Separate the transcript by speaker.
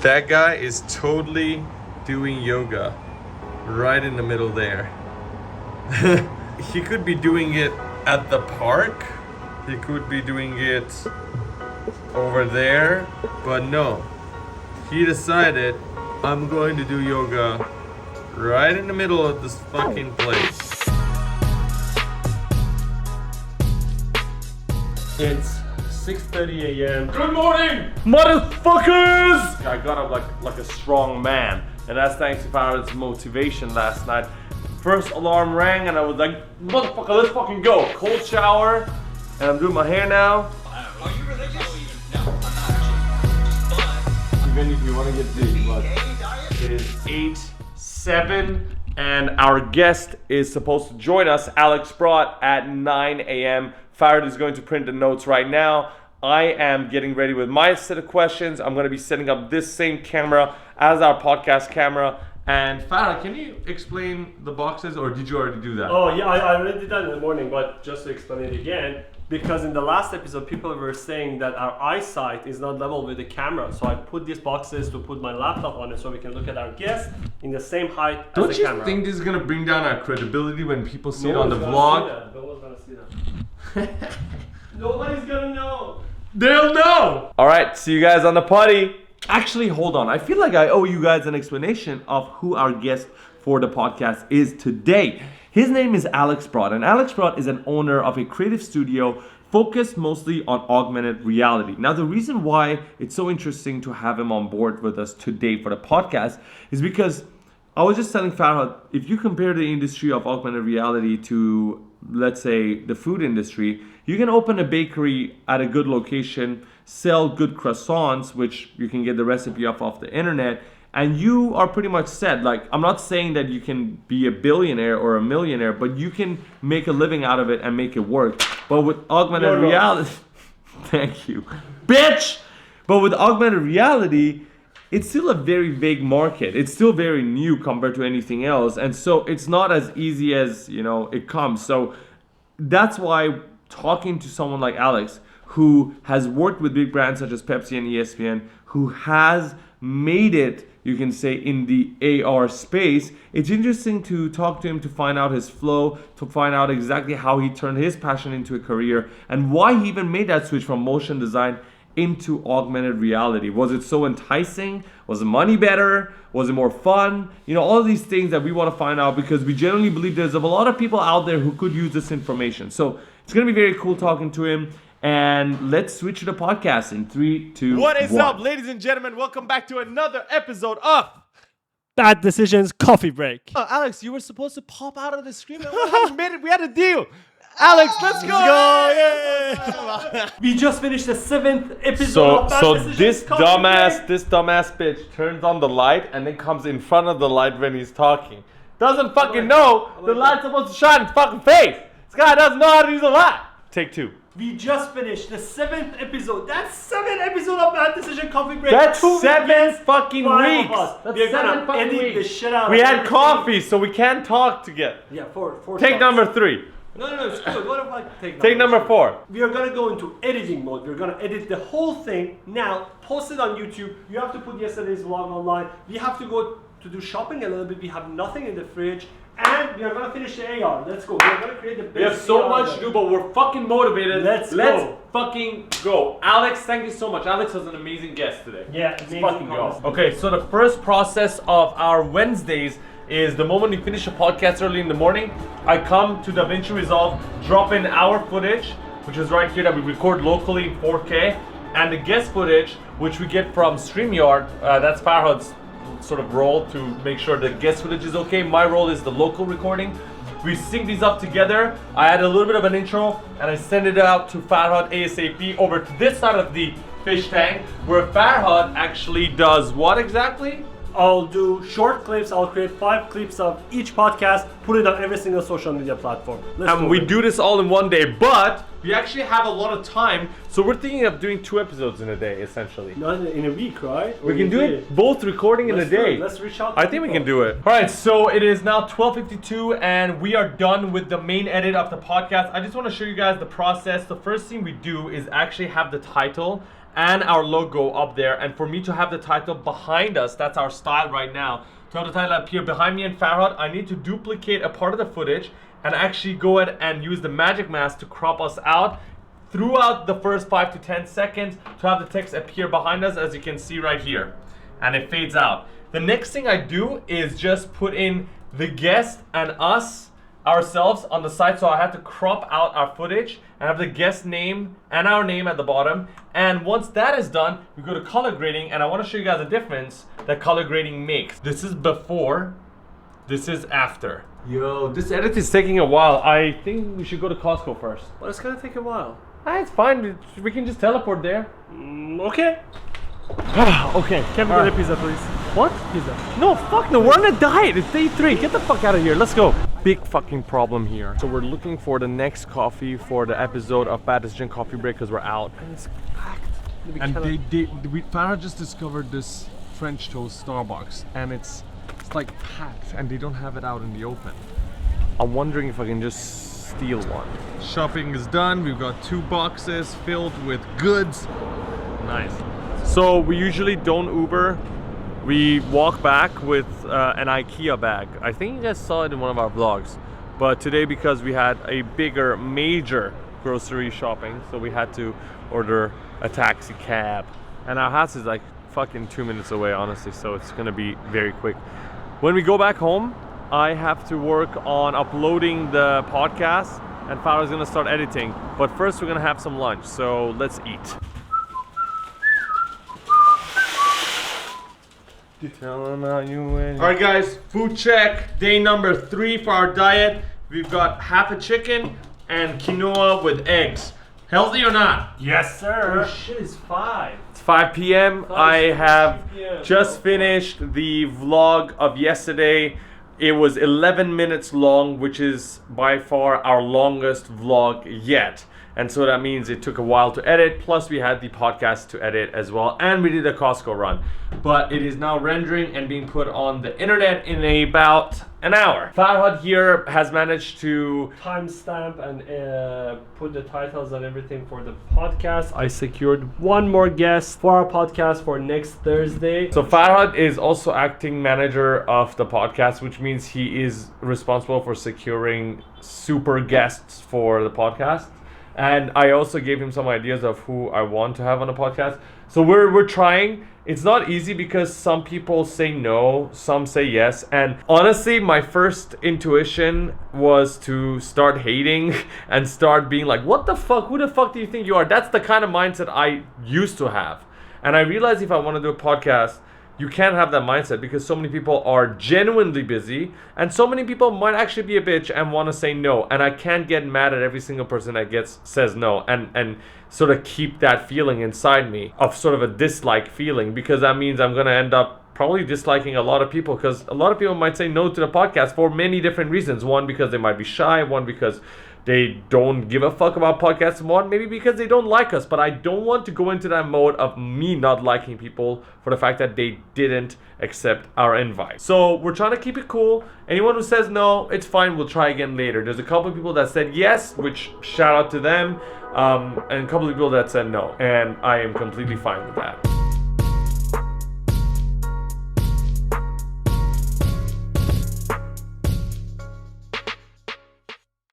Speaker 1: That guy is totally doing yoga right in the middle there. He could be doing it at the park. He could be doing it over there, but no. He decided, I'm going to do yoga right in the middle of this fucking place.
Speaker 2: It's 6:30 a.m.
Speaker 3: Good morning,
Speaker 2: motherfuckers! I got up like a strong man, and that's thanks to Farah's motivation last night. First alarm rang, and I was like, motherfucker, let's fucking go. Cold shower, and I'm doing my hair now.
Speaker 3: Are you religious? No, I'm not actually.
Speaker 2: Even if you want to get big, but it is 8:07, and our guest is supposed to join us, Alex Broad, at 9 a.m. Farad is going to print the notes right now. I am getting ready with my set of questions. I'm going to be setting up this same camera as our podcast camera. And Farad, can you explain the boxes, or did you already do that?
Speaker 4: Oh yeah, I already did that in the morning, but just to explain it again, because in the last episode people were saying that our eyesight is not level with the camera, so I put these boxes to put my laptop on it so we can look at our guest in the same height as
Speaker 1: Don't
Speaker 4: the
Speaker 1: you
Speaker 4: camera.
Speaker 1: think this is going to bring down our credibility when people see it
Speaker 4: No
Speaker 1: on the
Speaker 4: one's gonna
Speaker 1: vlog?
Speaker 4: see that. No one's gonna see that. Nobody's gonna know.
Speaker 1: They'll know!
Speaker 2: Alright, see you guys on the potty. Actually, hold on. I feel like I owe you guys an explanation of who our guest for the podcast is today. His name is Alex Broad, and Alex Broad is an owner of a creative studio focused mostly on augmented reality. Now, the reason why it's so interesting to have him on board with us today for the podcast is because I was just telling Farhad, if you compare the industry of augmented reality to, let's say, the food industry, you can open a bakery at a good location, sell good croissants, which you can get the recipe off the internet, and you are pretty much set. Like, I'm not saying that you can be a billionaire or a millionaire, but you can make a living out of it and make it work. But with augmented reality, thank you, bitch! But with augmented reality, it's still a very vague market. It's still very new compared to anything else. And so it's not as easy as, it comes. So that's why talking to someone like Alex, who has worked with big brands such as Pepsi and ESPN, who has made it, you can say, in the AR space, it's interesting to talk to him to find out his flow, to find out exactly how he turned his passion into a career, and why he even made that switch from motion design into augmented reality. Was it so enticing? Was the money better? Was it more fun? All of these things that we want to find out, because we genuinely believe there's a lot of people out there who could use this information. So it's going to be very cool talking to him. And let's switch to the podcast in 3, 2, 1.
Speaker 5: What is up, ladies and gentlemen? Welcome back to another episode of
Speaker 4: Bad Decisions Coffee Break.
Speaker 5: Oh, Alex, you were supposed to pop out of the screen. We had a deal. Alex, let's go!
Speaker 4: Yeah. We just finished the 7th episode of Bad
Speaker 2: So
Speaker 4: Decisions
Speaker 2: this
Speaker 4: Coffee
Speaker 2: dumbass bitch turns on the light and then comes in front of the light when he's talking. Doesn't fucking know the light's supposed to shine in his fucking face. This guy doesn't know how to use a light. Take 2.
Speaker 4: We just finished the 7th episode. That's 7 episodes of Bad Decision Coffee Break.
Speaker 2: That's
Speaker 4: 2
Speaker 2: 7
Speaker 4: weekends,
Speaker 2: fucking
Speaker 4: 5
Speaker 2: weeks.
Speaker 4: of us.
Speaker 2: That's
Speaker 4: We're
Speaker 2: 7
Speaker 4: gonna
Speaker 2: fucking
Speaker 4: edit the
Speaker 2: weeks.
Speaker 4: shit out
Speaker 2: We
Speaker 4: of
Speaker 2: had
Speaker 4: everything.
Speaker 2: coffee, so we can't talk together.
Speaker 4: Yeah, four
Speaker 2: Take
Speaker 4: shots.
Speaker 2: number 3.
Speaker 4: No, it's good. What if I
Speaker 2: Take number 4.
Speaker 4: We are gonna go into editing mode. We're gonna edit the whole thing now, post it on YouTube. You have to put yesterday's vlog online. We have to go to do shopping a little bit. We have nothing in the fridge. And we are gonna finish the AR. Let's go. We are gonna create the best.
Speaker 2: We have so
Speaker 4: AR
Speaker 2: much
Speaker 4: ever.
Speaker 2: to do, but we're fucking motivated.
Speaker 4: Let's go.
Speaker 2: Fucking go. Alex, thank you so much. Alex was an amazing guest today.
Speaker 4: Yeah,
Speaker 2: let's
Speaker 4: amazing
Speaker 2: fucking go.
Speaker 4: comments.
Speaker 2: Okay, so the first process of our Wednesdays is the moment we finish a podcast early in the morning, I come to DaVinci Resolve, drop in our footage, which is right here that we record locally in 4K, and the guest footage, which we get from StreamYard. That's Farhad's sort of role to make sure the guest footage is okay. My role is the local recording. We sync these up together. I add a little bit of an intro and I send it out to Farhad ASAP over to this side of the fish tank, where Farhad actually does what exactly?
Speaker 4: I'll do short clips. I'll create 5 clips of each podcast, put it on every single social media platform.
Speaker 2: And we do this all in one day, but we actually have a lot of time, so we're thinking of doing 2 episodes in a day, essentially.
Speaker 4: Not in a week, right?
Speaker 2: We can do it both recording in a day.
Speaker 4: Let's reach out to
Speaker 2: I think we
Speaker 4: people.
Speaker 2: can do it. All right, so it is now 12:52 and we are done with the main edit of the podcast. I just want to show you guys the process. The first thing we do is actually have the title and our logo up there. And for me to have the title behind us, that's our style right now. To have the title appear behind me and Farhad, I need to duplicate a part of the footage and actually go ahead and use the magic mask to crop us out throughout the first 5 to 10 seconds to have the text appear behind us, as you can see right here. And it fades out. The next thing I do is just put in the guest and us, ourselves on the side. So I have to crop out our footage and have the guest name and our name at the bottom. And once that is done, we go to color grading, and I want to show you guys the difference that color grading makes. This is before, this is after. Yo, this edit is taking a while. I think we should go to Costco first.
Speaker 4: Well, it's gonna take a while.
Speaker 2: It's fine. We can just teleport there.
Speaker 4: Okay.
Speaker 2: Okay.
Speaker 4: Can we get a pizza, please?
Speaker 2: What?
Speaker 4: Pizza.
Speaker 2: No, fuck no. We're on a diet. It's day 3. Get the fuck out of here. Let's go. Big fucking problem here. So we're looking for the next coffee for the episode of Bad Decision Coffee Break because we're out. And it's packed.
Speaker 5: And Farah just discovered this French toast Starbucks, and it's like packed, and they don't have it out in the open.
Speaker 2: I'm wondering if I can just steal one.
Speaker 1: Shopping is done. We've got 2 boxes filled with goods.
Speaker 2: Nice. So we usually don't Uber. We walk back with an IKEA bag. I think you guys saw it in one of our vlogs. But today, because we had a bigger, major grocery shopping, so we had to order a taxi cab. And our house is like fucking 2 minutes away, honestly, so it's gonna be very quick. When we go back home, I have to work on uploading the podcast, and Farah's gonna start editing. But first, we're gonna have some lunch, so let's eat. Alright guys, food check, day number 3 for our diet. We've got half a chicken and quinoa with eggs. Healthy or not?
Speaker 4: Yes, sir.
Speaker 2: Shit, it's 5. It's 5 p.m. I have just finished the vlog of yesterday. It was 11 minutes long, which is by far our longest vlog yet. And so that means it took a while to edit, plus we had the podcast to edit as well, and we did a Costco run. But it is now rendering and being put on the internet in about an hour. Farhad here has managed to
Speaker 4: Timestamp and put the titles and everything for the podcast. I secured one more guest for our podcast for next Thursday.
Speaker 2: So Farhad is also acting manager of the podcast, which means he is responsible for securing super guests for the podcast. And I also gave him some ideas of who I want to have on the podcast. So we're trying. It's not easy because some people say no, some say yes. And honestly, my first intuition was to start hating and start being like, what the fuck? Who the fuck do you think you are? That's the kind of mindset I used to have. And I realized if I want to do a podcast, you can't have that mindset because so many people are genuinely busy and so many people might actually be a bitch and want to say no. And I can't get mad at every single person that says no and sort of keep that feeling inside me of sort of a dislike feeling, because that means I'm going to end up probably disliking a lot of people, because a lot of people might say no to the podcast for many different reasons. One, because they might be shy. One, because they don't give a fuck about podcasts. One, maybe because they don't like us. But I don't want to go into that mode of me not liking people for the fact that they didn't accept our invite. So we're trying to keep it cool. Anyone who says no, it's fine. We'll try again later. There's a couple of people that said yes, which shout out to them. And a couple of people that said no. And I am completely fine with that.